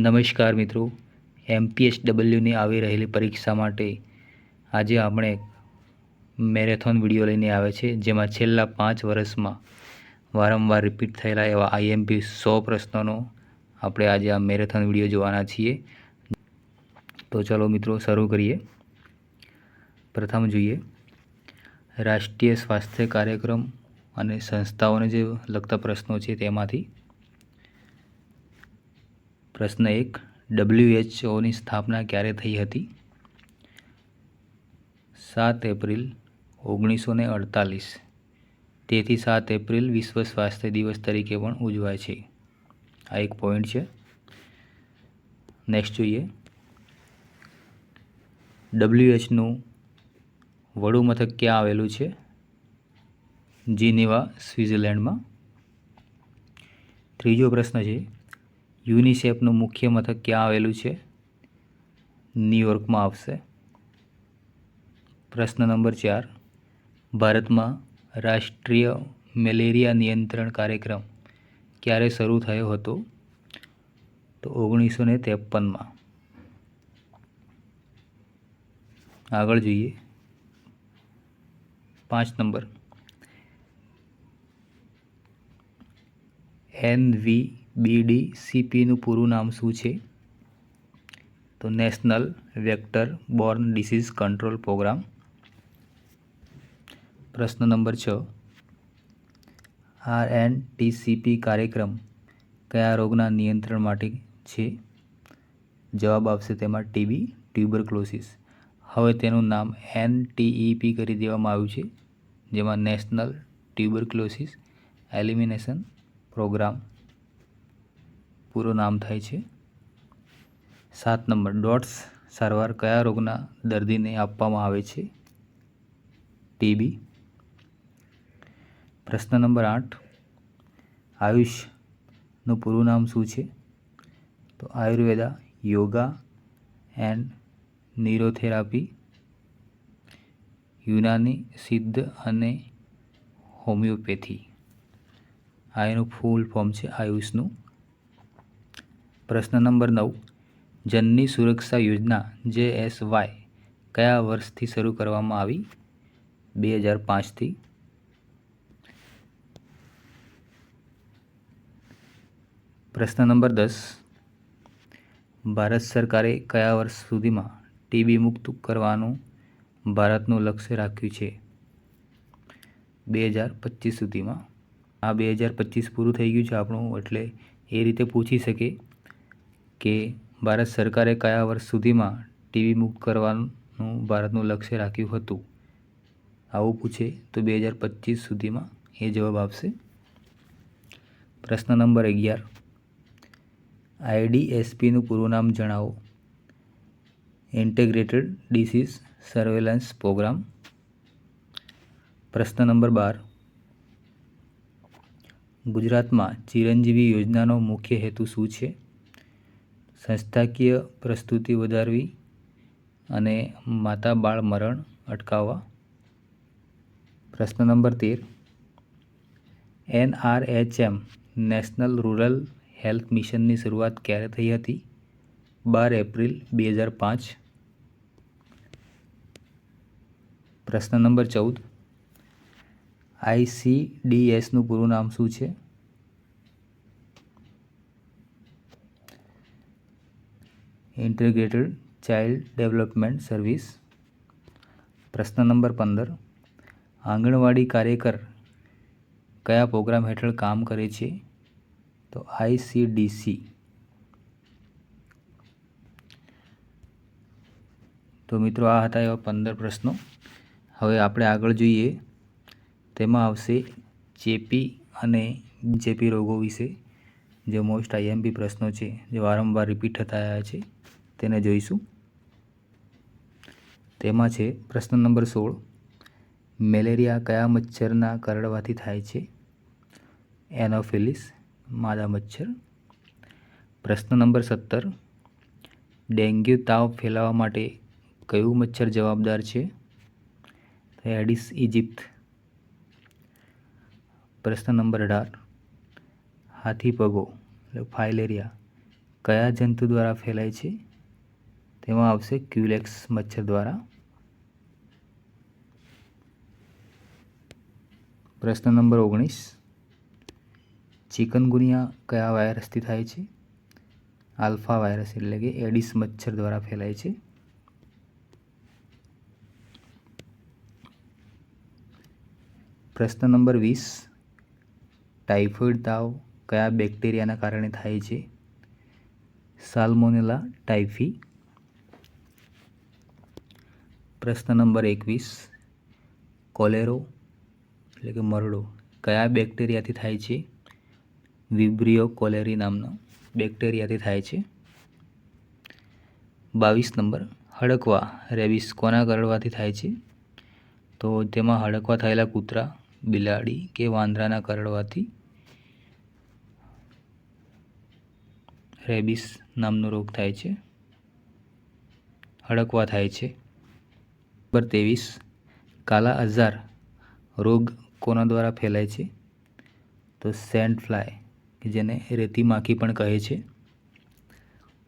નમસ્કાર મિત્રો, MPSWની આવી રહેલી પરીક્ષા માટે આજે આપણે મેરેથોન વિડીયો લઈને આવે છે, જેમાં છેલ્લા 5 વર્ષમાં વારંવાર રિપીટ થયેલા એવા IMP 100 પ્રશ્નોનો આપણે આજે આ મેરેથોન વિડીયો જોવાના છીએ. તો ચલો મિત્રો શરૂ કરીએ. પ્રથમ જોઈએ રાષ્ટ્રીય સ્વાસ્થ્ય કાર્યક્રમ અને સંસ્થાઓને જે લગતા પ્રશ્નો છે તેમાંથી પ્રશ્ન 1, WHOની સ્થાપના ક્યારે થઈ હતી? 7 એપ્રિલ 1948. તેથી 7 એપ્રિલ વિશ્વ સ્વાસ્થ્ય દિવસ તરીકે પણ ઉજવાય છે. આ એક પોઈન્ટ છે. નેક્સ્ટ જોઈએ WHનું વડું મથક ક્યાં આવેલું છે? જીનીવા, સ્વિટ્ઝરલેન્ડમાં. ત્રીજો પ્રશ્ન છે યુનિસેફનું મુખ્ય મથક ક્યાં આવેલું છે? ન્યૂયોર્કમાં આવશે. પ્રશ્ન નંબર 4, ભારતમાં રાષ્ટ્રીય મેલેરિયા નિયંત્રણ કાર્યક્રમ ક્યારે શરૂ થયો હતો? તો 1953માં. આગળ જોઈએ 5 નંબર, NVBDCPનું પૂરું નામ શું છે? તો national vector borne disease control programme. પ્રશ્ન નંબર 6, RNTCP કાર્યક્રમ કયા રોગના નિયંત્રણ માટે છે? જવાબ આવશે તેમાં TB, ટ્યુબરક્લોસિસ. હવે તેનું નામ NTEP કરી દેવામાં આવ્યું છે, જેમાં નેશનલ ટ્યુબરક્લોસિસ એલિમિનેશન પ્રોગ્રામ પૂરું નામ થાય છે. 7 નંબર, ડોટ્સ સારવાર કયા રોગના દર્દીને આપવામાં આવે છે? TB. પ્રશ્ન નંબર 8, આયુષનું પૂરું નામ શું છે? તો આયુર્વેદા, યોગા એન્ડ ન્યુરોથેરાપી, યુનાની, સિદ્ધ અને હોમિયોપેથી. આ એનું ફૂલ ફોર્મ છે આયુષનું. પ્રશ્ન નંબર 9, જનની સુરક્ષા યોજના JSY કયા વર્ષથી શરૂ કરવામાં આવી? 2005થી. પ્રશ્ન નંબર 10, ભારત સરકારે કયા વર્ષ સુધીમાં TB મુક્ત કરવાનું ભારતનું લક્ષ્ય રાખ્યું છે? 2025 સુધીમાં. આ 2025 પૂરું થઈ ગયું છે આપણું, એટલે એ રીતે પૂછી શકે કે ભારત સરકારે કયા વર્ષ સુધીમાં TB મુક્ત કરવાનું ભારતનું લક્ષ્ય રાખ્યું હતું. આવું પૂછે તો 2025 સુધીમાં એ જવાબ આવશે. પ્રશ્ન નંબર 11, IDSPનું પૂરું નામ જણાવો. Integrated disease surveillance programme. પ્રશ્ન નંબર 12, ગુજરાતમાં ચિરંજીવી યોજનાનો મુખ્ય હેતુ શું છે? સંસ્થાકીય પ્રસ્તુતિ વધારવી અને માતા બાળ મરણ અટકાવવા. પ્રશ્ન number 13, NRHM national rural health મિશનની શરૂઆત ક્યારે થઈ હતી? 12 એપ્રિલ 2005. પ્રશ્ન નંબર 14, ICDSનું પૂરું નામ શું છે? Integrated child development service. પ્રશ્ન નંબર 15, આંગણવાડી કાર્યકર કયા પ્રોગ્રામ હેઠળ કામ કરે છે? તો ICDC. તો મિત્રો આ હતા એવા 15 પ્રશ્નો. હવે આપણે આગળ જોઈએ, તેમાં આવશે ચેપી અને ચેપી રોગો વિશે જે મોસ્ટ IMP પ્રશ્નો છે, જે વારંવાર રિપીટ થતા આવ્યા છે, તેને જોઈશું. તેમાં છે પ્રશ્ન નંબર 16, મેલેરિયા કયા મચ્છરના કરડવાથી થાય છે? એનોફિલિસ, માદા મચ્છર. પ્રશ્ન નંબર 17, ડેન્ગ્યુ તાવ ફેલાવવા માટે કયું મચ્છર જવાબદાર છે? Aedes Egypt. પ્રશ્ન નંબર 18, હાથીપગો ફાઇલેરિયા કયા જંતુ દ્વારા ફેલાય છે? તેમાં આવશે ક્યુલેક્સ મચ્છર દ્વારા. પ્રશ્ન નંબર 19, ચિકનગુનિયા કયા વાયરસથી થાય છે? આલ્ફા વાયરસ એટલે કે એડિસ મચ્છર દ્વારા ફેલાય છે. પ્રશ્ન નંબર 20, ટાઇફોઇડ તાવ કયા બેક્ટેરિયાના કારણે થાય છે? Salmonella typhi. પ્રશ્ન નંબર 21, કોલેરો એટલે કે મરડો કયા બેક્ટેરિયાથી થાય છે? વિબ્રિયો કોલેરી નામના બેક્ટેરિયાથી થાય છે. 22 નંબર, હડકવા રેબિસ કોના કરડવાથી થાય છે? તો તેમાં હડકવા થયેલા કૂતરા, બિલાડી કે વાંદરાના કરડવાથી રેબિસ નામનો રોગ થાય છે, હડકવા થાય છે. નંબર 23, કાલા આઝાર રોગ કોના દ્વારા ફેલાય છે? તો સેન્ડ ફ્લાય કે જેને રેતી માખી પણ કહે છે.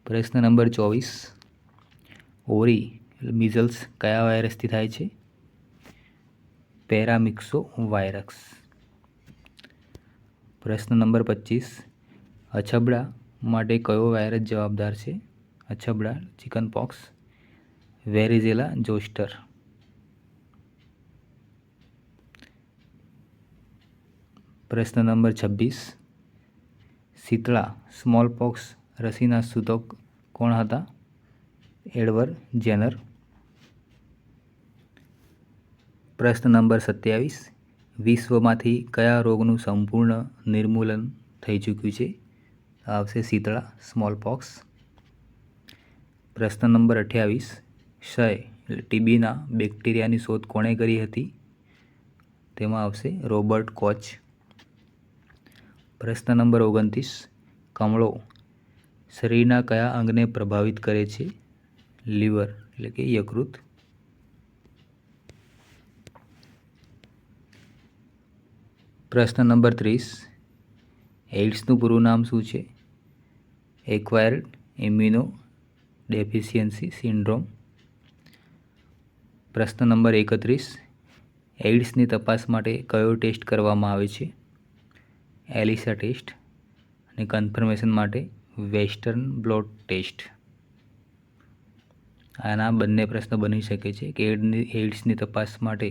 પ્રશ્ન નંબર 24, ઓરી મિઝલ્સ કયા વાયરસથી થાય છે? પેરામિક્સો વાયરસ. પ્રશ્ન નંબર 25, અછબડા માટે કયો વાયરસ જવાબદાર છે? અછબડા ચિકન પોક્સ, વેરિઝેલા જોસ્ટર. પ્રશ્ન નંબર 26, શીતળા સ્મોલ પોક્સ રસીના સૂચક કોણ હતા? Edward Zener. પ્રશ્ન નંબર 27, વિશ્વમાંથી કયા રોગનું સંપૂર્ણ નિર્મૂલન થઈ ચૂક્યું છે? આવશે શીતળા સ્મોલ પોક્સ. પ્રશ્ન નંબર 28, ક્ષય એટલે ટીબીના બેક્ટેરિયાની શોધ કોણે કરી હતી? તેમાં આવશે રોબર્ટ કોચ. પ્રશ્ન નંબર 29, કમળો શરીરના કયા અંગને પ્રભાવિત કરે છે? લીવર એટલે કે યકૃત. પ્રશ્ન નંબર 30, એઇડ્સનું પૂરું નામ શું છે? Acquired immuno deficiency syndrome. પ્રશ્ન નંબર 31, એઇડ્સની તપાસ માટે કયો ટેસ્ટ કરવામાં આવે છે? એલિસા ટેસ્ટ. અને કન્ફર્મેશન માટે વેસ્ટર્ન બ્લોટ ટેસ્ટ. આના બંને પ્રશ્ન બની શકે છે કે એઇડ્સની તપાસ માટે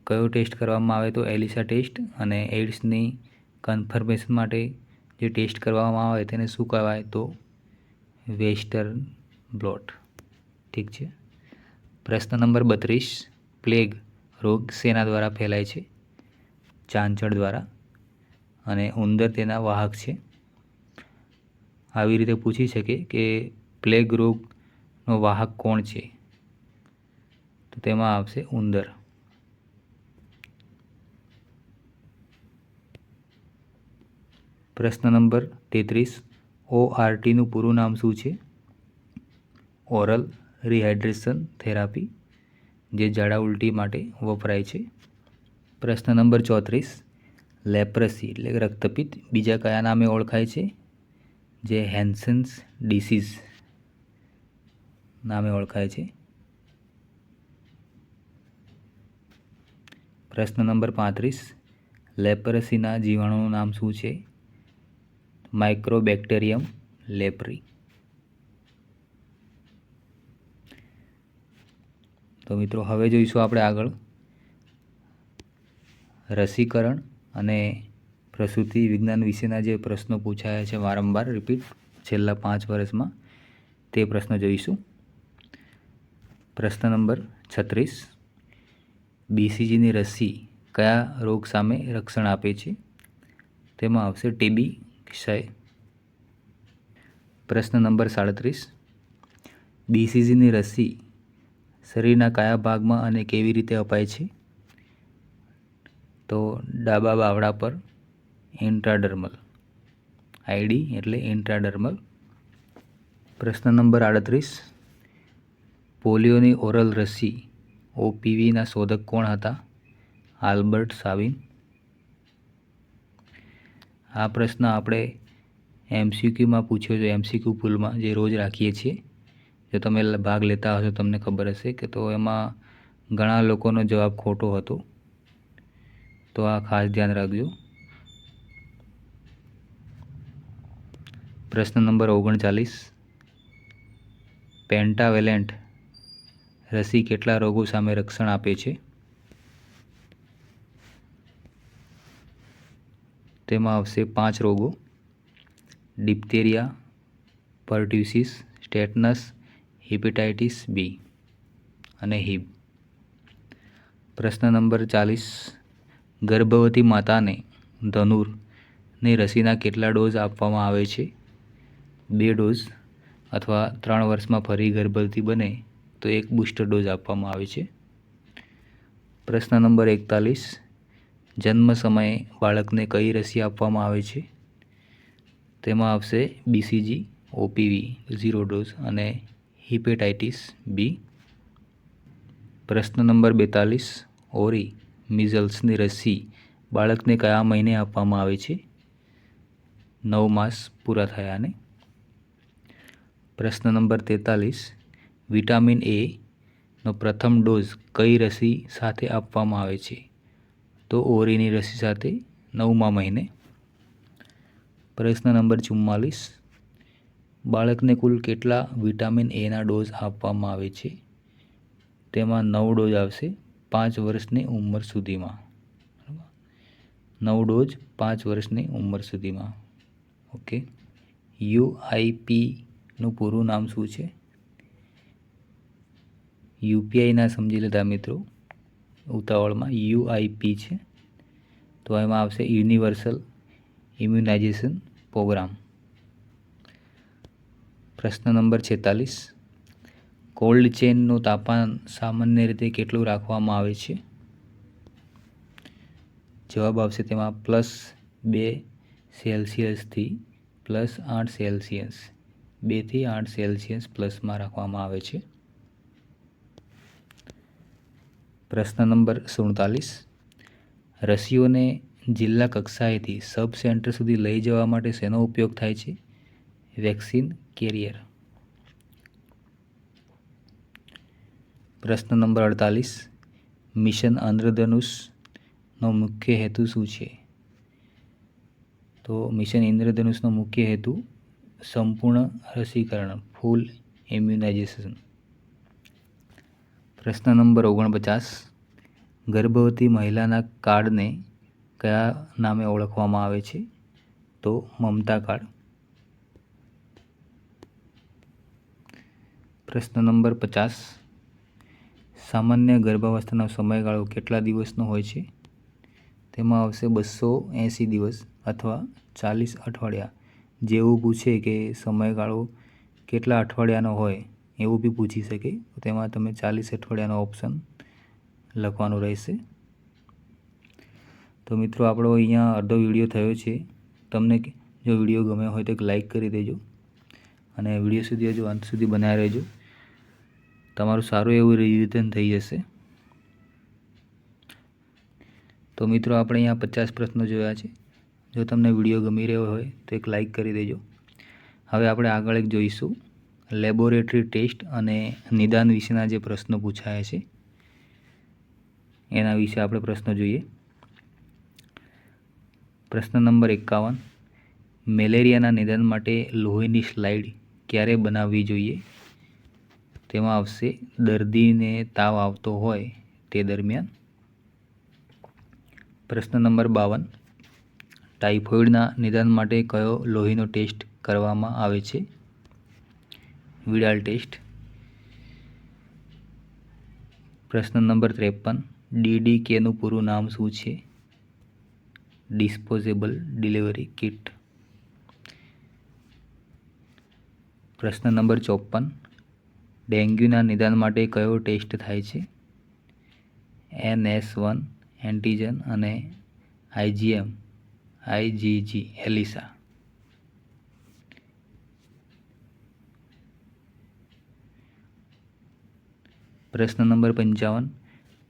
કયો ટેસ્ટ કરવામાં આવે તો એલિસા ટેસ્ટ, અને એઇડ્સની કન્ફર્મેશન માટે જે ટેસ્ટ કરવામાં આવે તેને શું કહેવાય તો વેસ્ટર્ન બ્લોટ. ઠીક છે. પ્રશ્ન નંબર 32, પ્લેગ રોગ શેના દ્વારા ફેલાય છે? ચાંચડ દ્વારા, અને ઉંદર તેના વાહક છે. આવી રીતે પૂછી શકે કે પ્લેગ રોગનો વાહક કોણ છે? તો તેમાં આવશે ઉંદર. પ્રશ્ન નંબર 33, ORTનું પૂરું નામ શું છે? ઓરલ રિહાઇડ્રેશન થેરાપી, જે ઝાડા ઉલટી માટે વપરાય છે. પ્રશ્ન નંબર 34, લેપ્રસી એટલે રક્તપિત્ત બીજા કયા નામે ઓળખાય છે? જે હેન્સન્સ ડિસીઝ નામે ઓળખાય છે. પ્રશ્ન નંબર 35, લેપ્રસીના જીવાણુનું નામ શું છે? માઇક્રોબેક્ટેરિયમ લેપ્રી. તો મિત્રો હવે જોઈશું આપણે આગળ રસીકરણ અને પ્રસૂતિ વિજ્ઞાન વિશેના જે પ્રશ્નો પૂછાયા છે વારંવાર રિપીટ છેલ્લા 5 વર્ષમાં, તે પ્રશ્ન જોઈશું. પ્રશ્ન નંબર 36, BCGની રસી કયા રોગ સામે રક્ષણ આપે છે? તેમાં આવશે ટીબી, ક્ષય. પ્રશ્ન નંબર 37, BCGની રસી શરીરના કયા ભાગમાં અને કેવી રીતે અપાય છે? તો ડાબા બાવડા પર, ઇન્ટ્રાડર્મલ. આઈડી એટલે ઇન્ટ્રાડર્મલ. પ્રશ્ન નંબર 38, પોલિયોની ઓરલ રસી OPVના શોધક કોણ હતા? આલ્બર્ટ સાવિન. આ પ્રશ્ન આપણે MCQમાં પૂછ્યો છે, MCQ પુલમાં જે રોજ રાખીએ છીએ, જો તમે ભાગ લેતા હશો તમને ખબર હશે કે તો એમાં ઘણા લોકોનો જવાબ ખોટો હતો, તો આ ખાસ ધ્યાન રાખજો. પ્રશ્ન નંબર 39, પેન્ટાવેલેન્ટ રસી કેટલા રોગો સામે રક્ષણ આપે છે? તેમાં આવશે 5 રોગો: ડિપ્થેરિયા, પર્ટ્યુસિસ, ટેટનસ, હેપેટાઇટિસ બી અને HIV. પ્રશ્ન નંબર 40, ગર્ભવતી માતાને ધનુરની રસીના કેટલા ડોઝ આપવામાં આવે છે? 2 ડોઝ, અથવા 3 વર્ષમાં ફરી ગર્ભવતી બને તો 1 બૂસ્ટર ડોઝ આપવામાં આવે છે. પ્રશ્ન નંબર 41, જન્મ સમયે બાળકને કઈ રસી આપવામાં આવે છે? તેમાં આવશે BCG, OPV 0 ડોઝ અને હેપેટાઇટિસ બી. પ્રશ્ન નંબર 42, ઓરી મિઝલ્સની રસી બાળકને કયા મહિને આપવામાં આવે છે? 9 માસ પૂરા થયાને. પ્રશ્ન નંબર 43, વિટામિન A નો પ્રથમ ડોઝ કઈ રસી સાથે આપવામાં આવે છે? તો ઓરીની રસી સાથે 9મા મહિને. પ્રશ્ન નંબર 44, બાળકને કુલ કેટલા વિટામિન Aના ડોઝ આપવામાં આવે છે? તેમાં 9 ડોઝ આવશે 5 વર્ષની ઉંમર સુધીમાં. 9 ડોઝ 5 વર્ષની ઉંમર સુધીમાં. ઓકે. UIPનું પૂરું નામ શું છે? UPI ના સમજી લેતા મિત્રો ઉતાવળમાં, UIP છે, તો એમાં આવશે યુનિવર્સલ ઇમ્યુનાઇઝેશન પ્રોગ્રામ. પ્રશ્ન નંબર 46, કોલ્ડ ચેનનું તાપમાન સામાન્ય રીતે કેટલું રાખવામાં આવે છે? જવાબ આવશે તેમાં +2°C +8°C, 2 થી 8°C પ્લસમાં રાખવામાં આવે છે. પ્રશ્ન નંબર 47, રસીઓને જિલ્લા કક્ષાએથી સબ સેન્ટર સુધી લઈ જવા માટે શેનો ઉપયોગ થાય છે? Vaccine carrier. પ્રશ્ન નંબર 48, મિશન ઇન્દ્રધનુષનો મુખ્ય હેતુ શું છે? તો મિશન ઇન્દ્રધનુષનો મુખ્ય હેતુ સંપૂર્ણ રસીકરણ, ફૂલ ઇમ્યુનાઇઝેશન. પ્રશ્ન નંબર 49, ગર્ભવતી મહિલાના કાર્ડને કયા નામે ઓળખવામાં આવે છે? તો મમતા કાર્ડ. પ્રશ્ન નંબર 50, સામાન્ય ગર્ભાવસ્થાનો સમયગાળો કેટલા દિવસનો હોય છે? તેમાં આવશે 280 દિવસ અથવા 40 અઠવાડિયા. જેવું પૂછે કે સમયગાળો કેટલા અઠવાડિયાનો હોય એવું બી પૂછી શકે, તો તેમાં તમે 40 અઠવાડિયાનો ઓપ્શન લખવાનું રહેશે. તો મિત્રો આપણો અહીંયા અડધો વિડીયો થયો છે. તમને જો વિડીયો ગમ્યો હોય તો એક લાઈક કરી દેજો અને વિડીયો સુધી હજુ અંત સુધી બનાવી રહેજો. તમારું સારું એવું રિવિઝન થઈ જશે. તો મિત્રો આપણે અહીંયા 50 પ્રશ્નો જોયા છે. જો તમને વિડીયો ગમી રહ્યો હોય તો એક લાઈક કરી દેજો. હવે આપણે આગળ એક જોઈશું લેબોરેટરી ટેસ્ટ અને નિદાન વિશેના જે પ્રશ્નો પૂછાયા છે એના વિશે આપણે પ્રશ્નો જોઈએ. પ્રશ્ન નંબર 51, મેલેરિયાના નિદાન માટે લોહીની સ્લાઇડ ક્યારે બનાવવી જોઈએ? તેમાં આવશે દર્દીને તાવ આવતો હોય તે દરમિયાન. પ્રશ્ન નંબર 52, ટાઇફોઇડના નિદાન માટે કયો લોહીનો ટેસ્ટ કરવામાં આવે છે? Widal test. પ્રશ્ન નંબર 53, DDKનું પૂરું નામ શું છે? Disposable delivery kit. પ્રશ્ન નંબર 54, ડેન્ગ્યુના નિદાન માટે કયો ટેસ્ટ થાય છે? NS1 એન્ટીજન અને IgG એલિસા. પ્રશ્ન નંબર 55,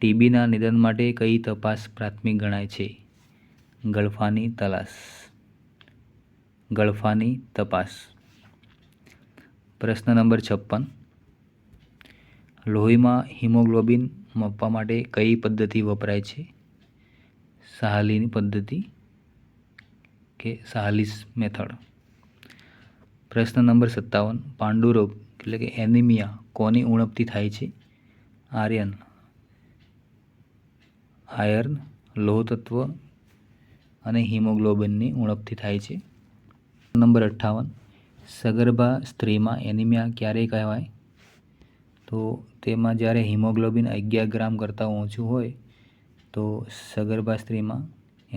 ટીબીના નિદાન માટે કઈ તપાસ પ્રાથમિક ગણાય છે? ગળફાની તલાશ. ગળફાની તપાસ. પ્રશ્ન નંબર 56. લોહીમાં હિમોગ્લોબિન માપવા માટે કઈ પદ્ધતિ વપરાય છે? સાહલીની પદ્ધતિ કે સાહલીસ મેથડ. પ્રશ્ન નંબર 57. પાંડુરોગ એટલે કે એનિમિયા કોની ઉણપથી થાય છે? આયર્ન, લોહ તત્વ અને હિમોગ્લોબિનની ઉણપથી થાય છે. નંબર 58. સગર્ભા સ્ત્રીમાં એનિમિયા ક્યારે કહેવાય? તો તેમાં જ્યારે હિમોગ્લોબિન 11 ગ્રામ કરતાં ઓછું હોય તો સગર્ભા સ્ત્રીમાં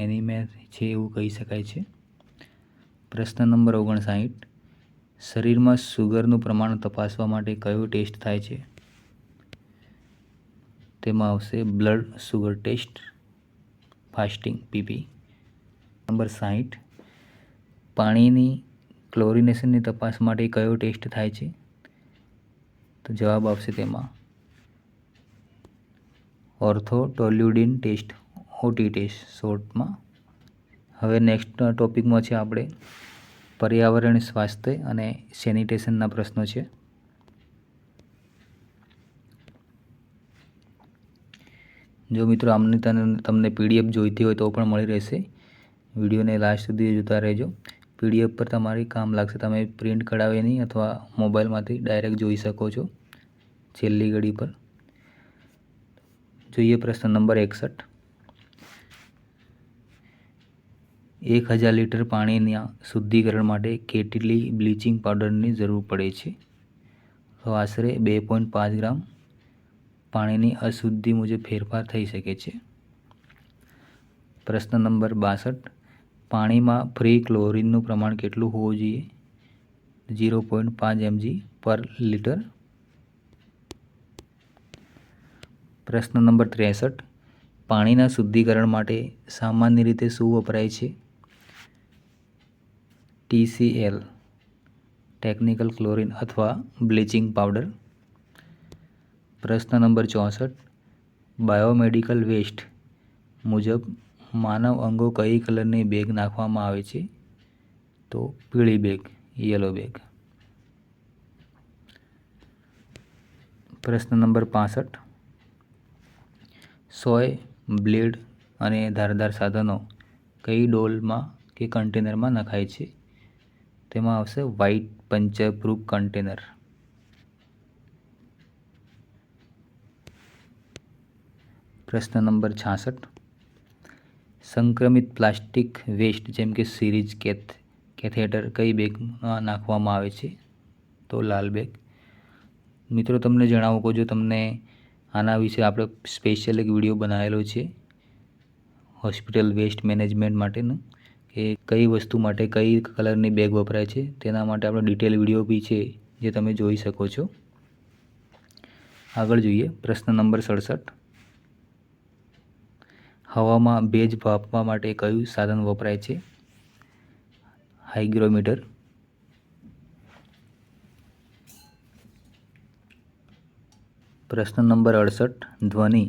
એનિમિયા છે એવું કહી શકાય છે. પ્રશ્ન નંબર 59. શરીરમાં સુગરનું પ્રમાણ તપાસવા માટે કયો ટેસ્ટ થાય છે? તેમાં આવશે blood sugar test, fasting PP. Number 60. પાણીની ક્લોરિનેશનની તપાસ માટે કયો ટેસ્ટ થાય છે? તો જવાબ આવશે તેમાં ઓર્થોટોલ્યુડિન ટેસ્ટ, ઓટી ટેસ્ટ શોર્ટમાં. હવે નેક્સ્ટ ટોપિકમાં છે આપણે પર્યાવરણ, સ્વાસ્થ્ય અને સેનિટેશનના પ્રશ્નો છે. જો મિત્રો આમની તમને પીડીએફ જોઈતી હોય તો પણ મળી રહેશે. વિડીયોને લાસ્ટ સુધી જોતા રહેજો. પીડીએફ પર તમારી કામ લાગશે. તમે પ્રિન્ટ કઢાવી નહીં અથવા મોબાઈલમાંથી ડાયરેક્ટ જોઈ શકો છો છેલ્લી ઘડી પર. જોઈએ પ્રશ્ન નંબર 61. 1000 લીટર પાણીના શુદ્ધિકરણ માટે કેટલી બ્લીચિંગ પાવડરની જરૂર પડે છે? તો આશરે 2.5 ગ્રામ. પાણીની અશુદ્ધિ મુજબ ફેરફાર થઈ શકે છે. પ્રશ્ન નંબર 62. પાણીમાં ફ્રી ક્લોરીનનું પ્રમાણ કેટલું હોવું જોઈએ? 0.5 mg પર લિટર. પ્રશ્ન નંબર 63. પાણીના શુદ્ધિકરણ માટે સામાન્ય રીતે શું વપરાય છે? TCL, ટેકનિકલ ક્લોરીન અથવા બ્લીચિંગ પાવડર. પ્રશ્ન નંબર 64. બાયોમેડિકલ વેસ્ટ મુજબ માનવ અંગો કઈ કલરની બેગ નાખવામાં આવે છે? તો પીળી બેગ, યલો બેગ. પ્રશ્ન નંબર 65. સોય, બ્લેડ અને ધારદાર સાધનો કઈ ડોલમાં કે કન્ટેનરમાં નખાય છે? તેમાં આવશે વ્હાઇટ પંચર પ્રૂફ કન્ટેનર. પ્રશ્ન નંબર 66. સંક્રમિત પ્લાસ્ટિક વેસ્ટ જેમ કે સિરીજ, કેથેટર કઈ બેગમાં નાખવામાં આવે છે? તો લાલ બેગ. મિત્રો તમને જણાવું કે જો તમને આના વિશે આપણે સ્પેશિયલ એક વિડીયો બનાવેલો છે હોસ્પિટલ વેસ્ટ મેનેજમેન્ટ માટેનું, કે કઈ વસ્તુ માટે કઈ કલરની બેગ વપરાય છે તેના માટે આપણો ડિટેલ વિડીયો બી છે જે તમે જોઈ શકો છો. આગળ જોઈએ પ્રશ્ન નંબર 67. હવામાં ભેજ માપવા માટે કયું સાધન વપરાય છે? હાઇગ્રોમીટર. પ્રશ્ન નંબર 68. ધ્વનિ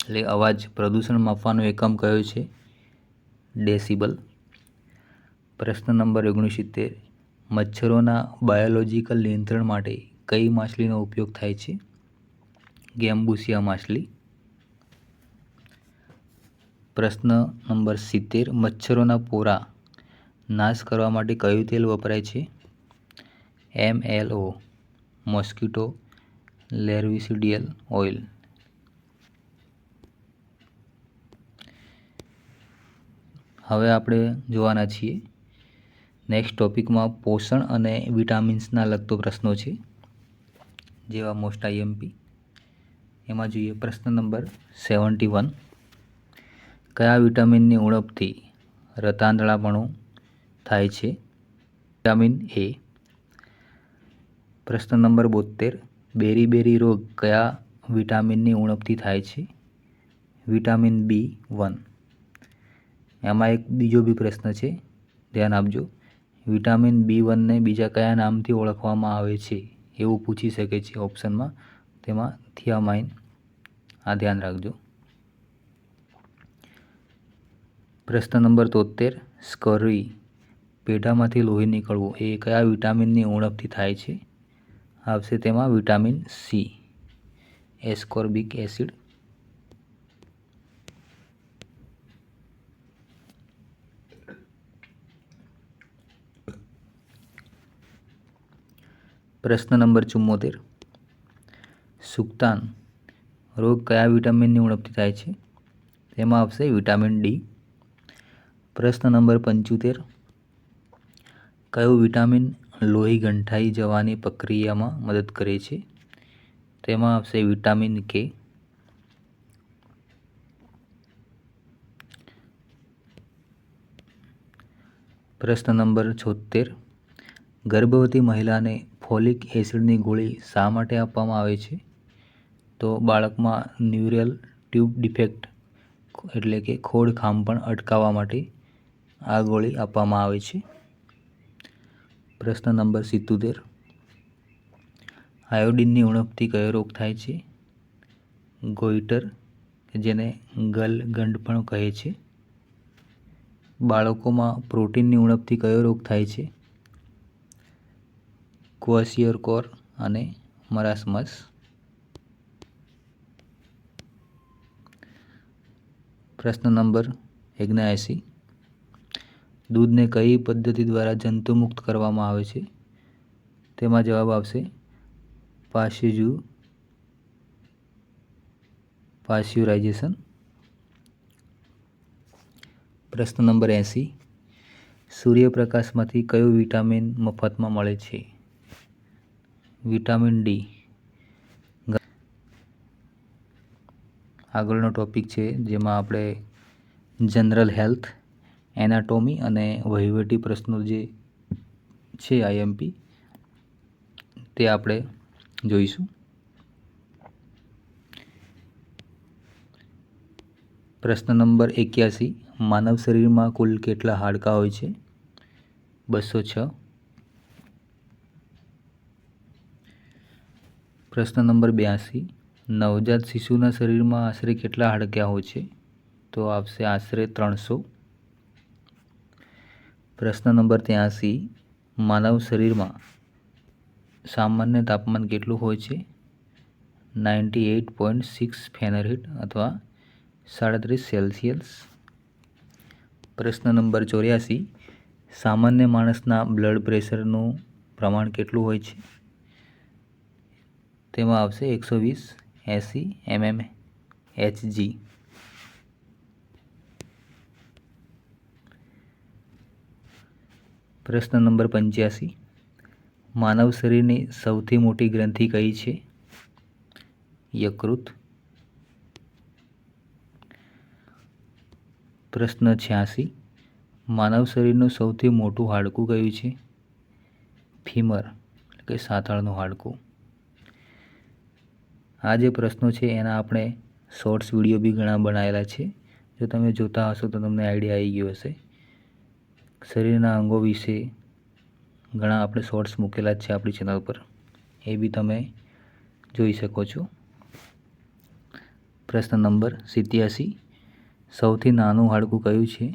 એટલે અવાજ પ્રદૂષણ માપવાનો એકમ કયો છે? ડેસિબલ. પ્રશ્ન નંબર 69. મચ્છરોના બાયોલોજિકલ નિયંત્રણ માટે કઈ માછલીનો ઉપયોગ થાય છે? ગેમ્બુસિયા માછલી. પ્રશ્ન નંબર 70. મચ્છરોના પોરા નાશ કરવા માટે કયું તેલ વપરાય છે? MLO, mosquito larvicidal oil. હવે આપણે જોવાના છીએ નેક્સ્ટ ટોપિકમાં પોષણ અને વિટામિન્સના લગતો પ્રશ્નો છે જેવા મોસ્ટ IMP. એમાં જોઈએ પ્રશ્ન નંબર 71. કયા વિટામિનની ઉણપથી રતાંતળાપણું થાય છે? Vitamin A. પ્રશ્ન નંબર 72. બેરી રોગ કયા વિટામિનની ઉણપથી થાય છે? Vitamin B1. એમાં એક બીજો બી પ્રશ્ન છે, ધ્યાન આપજો. વિટામિન B1 ને બીજા કયા નામથી ઓળખવામાં આવે છે એવું પૂછી શકે છે ઓપ્શનમાં. તેમાં થિયામાઇન. આ ધ્યાન રાખજો. પ્રશ્ન નંબર 73. સ્કર્વી પેઢામાંથી લોહી નીકળવું એ કયા વિટામિનની ઉણપથી થાય છે? આવશે તેમાં વિટામિન સી, એસ્કોર્બિક એસિડ. પ્રશ્ન નંબર 74. સુક્તાન રોગ કયા વિટામિનની ઉણપથી થાય છે? તેમાં આવશે વિટામિન ડી. પ્રશ્ન નંબર 75. કયું વિટામિન લોહી ગંઠાઈ જવાની પ્રક્રિયામાં મદદ કરે છે? તેમાં આવશે વિટામિન કે. પ્રશ્ન નંબર 76. ગર્ભવતી મહિલાને ફોલિક એસિડની ગોળી શા માટે આપવામાં આવે છે? તો બાળકમાં ન્યુરલ ટ્યુબ ડિફેક્ટ એટલે કે ખોડ ખાંપણ અટકાવવા માટે આ ગોળી આપવામાં આવે છે. પ્રશ્ન નંબર 77. આયોડિનની ઉણપથી કયો રોગ થાય છે? ગોઈટર, જેને ગલગંડ પણ કહે છે. બાળકોમાં પ્રોટીનની ઉણપથી કયો રોગ થાય છે? ક્વોશિયોકોર અને મરાસ્મસ. પ્રશ્ન નંબર 79. દૂધને કઈ પદ્ધતિ દ્વારા જંતુમુક્ત કરવામાં આવે છે? તેમાં જવાબ આવશે પાશ્ચ્યુરાઇઝેશન. પ્રશ્ન નંબર 80. સૂર્યપ્રકાશમાંથી કયું વિટામિન મફતમાં મળે છે? Vitamin D. આગળનો ટોપિક છે જેમાં આપણે જનરલ હેલ્થ, એનાટોમી અને વહીવટી પ્રશ્નો જે છે આઈએમપી તે આપણે જોઈશું. પ્રશ્ન નંબર 81. માનવ શરીરમાં કુલ કેટલા હાડકાં હોય છે? 206. પ્રશ્ન નંબર 82. નવજાત શિશુના શરીરમાં આશરે કેટલા હાડકાં હોય છે? તો આવશે આશરે 300. પ્રશ્ન નંબર 83. માનવ શરીરમાં સામાન્ય તાપમાન કેટલું હોય છે? 98.6 ફેરનહીટ અથવા 37 સેલ્સિયસ. પ્રશ્ન નંબર 84. સામાન્ય માણસના બ્લડ પ્રેશરનું પ્રમાણ કેટલું હોય છે? તેમાં આવશે 120/80 mmHg. પ્રશ્ન નંબર 85. માનવ શરીરની સૌથી મોટી ગ્રંથિ કઈ છે? યકૃત. પ્રશ્ન 86. માનવ શરીરનું સૌથી મોટું હાડકું કયું છે? ફીમર એટલે કે સાથળનું હાડકું. આ જે પ્રશ્નો છે એના આપણે શોર્ટ્સ વિડીયો બી ઘણા બનાવેલા છે. જો તમે જોતા હશો તો તમને આઈડિયા આવી ગયો હશે. શરીરના અંગો વિશે ઘણા આપણે શોર્ટ્સ મૂકેલા જ છે આપણી ચેનલ પર, એ બી તમે જોઈ શકો છો. પ્રશ્ન નંબર 87. સૌથી નાનું હાડકું કયું છે?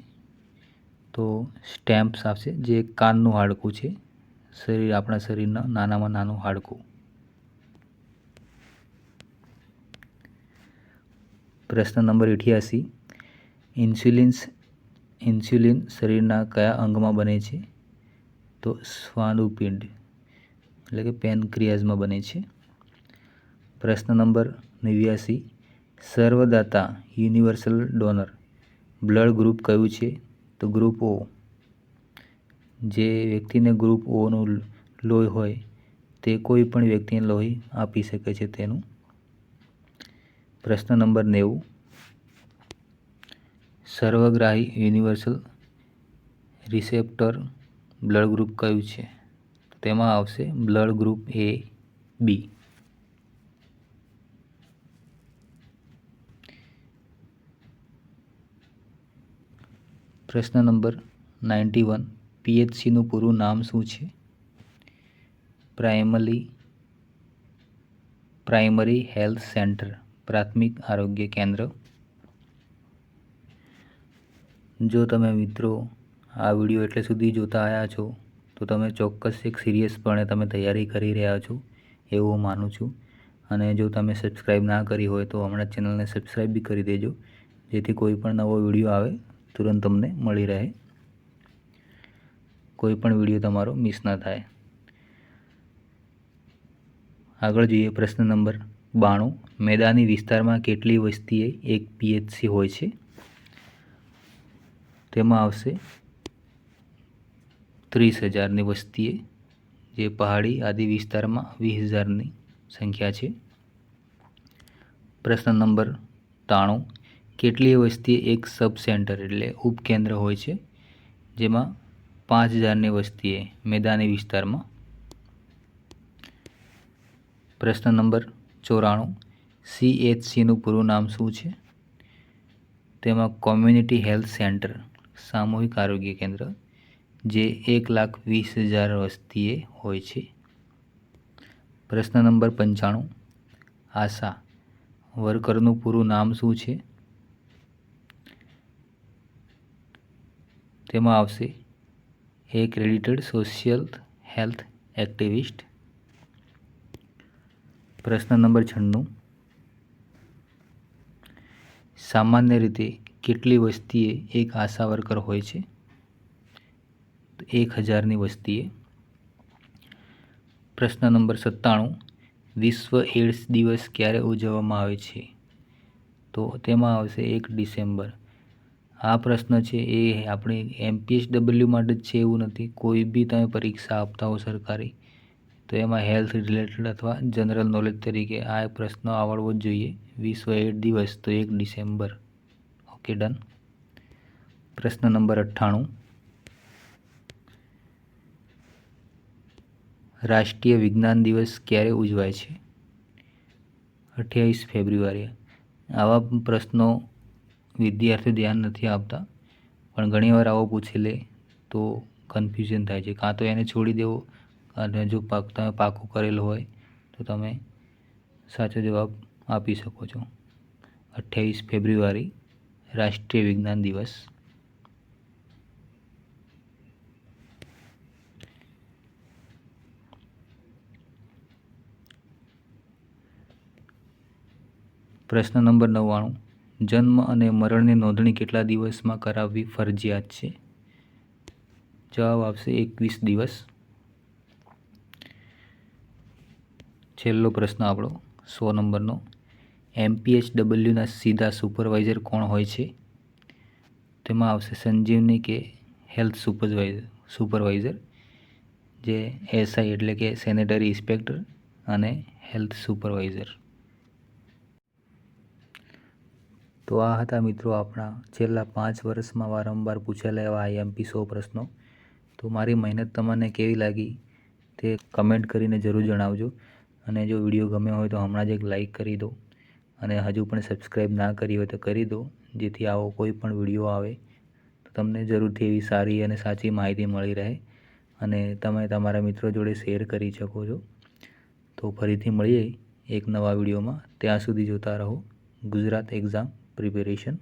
તો સ્ટેમ્પ્સ આવશે, જે કાનનું હાડકું છે, આપણા શરીરના નાનામાં નાનું હાડકું. પ્રશ્ન નંબર 88. ઇન્સ્યુલિન શરીરના કયા અંગમાં બને છે? તો સ્વાદુપિંડ એટલે કે પેનક્રિયાઝમાં બને છે. પ્રશ્ન નંબર 89. સર્વદાતા યુનિવર્સલ ડોનર બ્લડ ગ્રુપ કયું છે? તો ગ્રુપ ઓ. જે વ્યક્તિને ગ્રુપ ઓનું લોહી હોય તે કોઈ પણ વ્યક્તિને લોહી આપી શકે છે તેનું. પ્રશ્ન નંબર 90. સર્વગ્રાહી યુનિવર્સલ રિસેપ્ટર બ્લડ ગ્રુપ કયું છે? તેમાં આવશે બ્લડ ગ્રુપ એ બી. પ્રશ્ન નંબર 91. પીએચસીનું પૂરું નામ શું છે? પ્રાઇમરી હેલ્થ સેન્ટર પ્રાથમિક આરોગ્ય કેન્દ્ર. જો તમે મિત્રો આ વિડીયો એટલે સુધી જોતા આવ્યા છો તો તમે ચોક્કસ એક સિરિયસપણે તમે તૈયારી કરી રહ્યા છો એવું હું માનું છું. અને જો તમે સબસ્ક્રાઈબ ના કરી હોય તો હમણાં ચેનલને સબસ્ક્રાઈબ બી કરી દેજો, જેથી કોઈ પણ નવો વિડીયો આવે તુરંત તમને મળી રહે, કોઈ પણ વિડીયો તમારો મિસ ના થાય. આગળ જોઈએ પ્રશ્ન નંબર 92. મેદાની વિસ્તારમાં કેટલી વસ્તીએ એક પીએચસી હોય છે? તેમાં આવશે 30,000ની વસ્તીએ, જે પહાડી આદિ વિસ્તારમાં 20,000ની સંખ્યા છે. પ્રશ્ન નંબર 93. કેટલી વસ્તીએ એક સબ સેન્ટર એટલે ઉપકેન્દ્ર હોય છે, જેમાં 5,000ની વસ્તીએ મેદાની વિસ્તારમાં. પ્રશ્ન નંબર 94. CHCનું પૂરું નામ શું છે? તેમાં કોમ્યુનિટી હેલ્થ સેન્ટર સામૂહિક આરોગ્ય કેન્દ્ર, જે 1,20,000 વસ્તીએ હોય છે. પ્રશ્ન નંબર 95. આશા વર્કરનું પૂરું નામ શું છે? તેમાં આવશે એક્રેડિટેડ સોશિયલ હેલ્થ એક્ટિવિસ્ટ. પ્રશ્ન નંબર 96. સામાન્ય રીતે કેટલી વસ્તીએ એક આશા વર્કર હોય છે? 1,000ની વસ્તીએ. પ્રશ્ન નંબર 97. વિશ્વ એડ્સ દિવસ ક્યારે ઉજવવામાં આવે છે? તો તેમાં આવશે 1 ડિસેમ્બર. આ પ્રશ્ન છે એ આપણે MPSW માટે જ છે એવું નથી. કોઈ બી તમે પરીક્ષા આપતા હો સરકારી, તો એમાં હેલ્થ રિલેટેડ અથવા જનરલ નોલેજ તરીકે આ પ્રશ્ન આવડવો જ જોઈએ. વિશ્વ એડ્સ દિવસ તો 1 ડિસેમ્બર. Okay, done. પ્રશ્ન નંબર 98. રાષ્ટ્રીય વિજ્ઞાન દિવસ ક્યારે ઉજવાય છે? 28 ફેબ્રુઆરીએ. આવા પ્રશ્નો વિદ્યાર્થીઓ ધ્યાન નથી આપતા, પણ ઘણીવાર આવો પૂછી લે તો કન્ફ્યુઝન થાય છે. કાં તો એને છોડી દેવો, અને જો તમે પાકું કરેલું હોય તો તમે સાચો જવાબ આપી શકો છો. 28 ફેબ્રુઆરી રાષ્ટ્રીય વિજ્ઞાન દિવસ. પ્રશ્ન નંબર 99. જન્મ અને મરણની નોંધણી કેટલા દિવસમાં કરાવવી ફરજિયાત છે? જવાબ આવશે 21 દિવસ. છેલ્લો પ્રશ્ન આપણો 100 નંબરનો. MPSWના સીધા સુપરવાઇઝર કોણ હોય છે? તેમાં આવશે સંજીવની કે હેલ્થ સુપરવાઇઝર, જે SI એટલે કે સેનેટરી ઇન્સ્પેક્ટર અને હેલ્થ સુપરવાઇઝર. તો આ હતા મિત્રો આપણા છેલ્લા 5 વર્ષમાં વારંવાર પૂછેલા એવા IMP 100 પ્રશ્નો. તો મારી મહેનત તમને કેવી લાગી તે કમેન્ટ કરીને જરૂર જણાવજો. અને જો વિડીયો ગમ્યો હોય તો હમણાં જ એક લાઈક કરી દો, અને હજુ પણ સબસ્ક્રાઈબ ના કરી હોય તો કરી દો, જેથી આવો કોઈ પણ વિડીયો આવે તો તમને જરૂરથી એવી સારી અને સાચી માહિતી મળી રહે, અને તમે તમારા મિત્રો જોડે શેર કરી શકો છો. તો ફરીથી મળીએ એક નવા વિડીયોમાં. ત્યાં સુધી જોતા રહો ગુજરાત એક્ઝામ પ્રિપેરેશન.